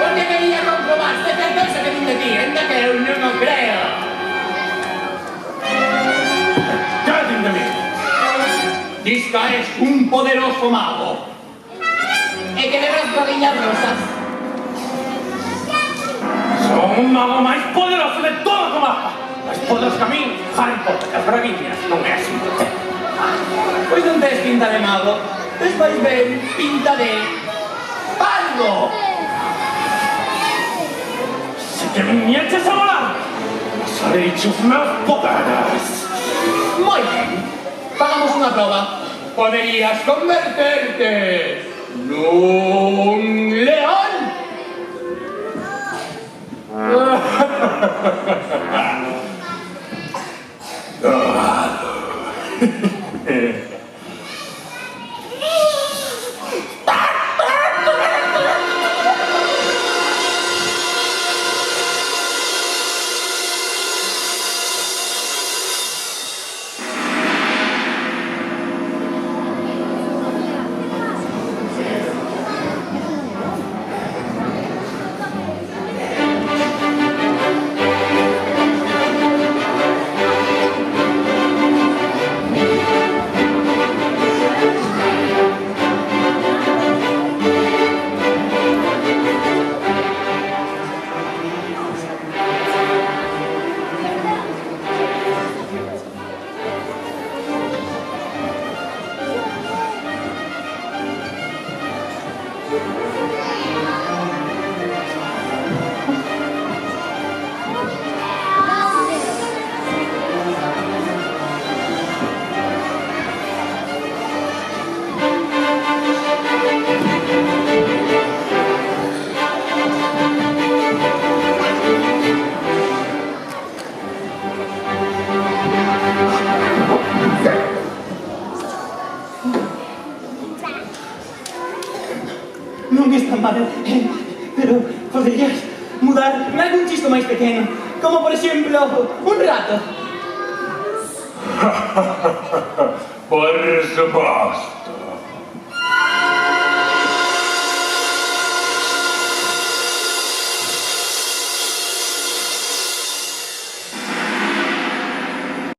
Porque quería comprobar se certeza que non me tiren, da que eu non o creo. Callen de mí. Disca es un poderoso mago. E que verás braguillas rosas. Son un mago máis poderoso de todo o mapa. As podas que a min, Harry Potter, as braguillas, non é así. Pois non tes pinta de mago, tes máis ben pinta de... ¡Pango! Se que me eches a volar, pasaré hechos meus poderes. Moi ben, pagamos unha proba. Poderías converterte nun león. Non está mal, pero poderías mudar algún chisto máis pequeno, como por exemplo, un rato. Por suposto.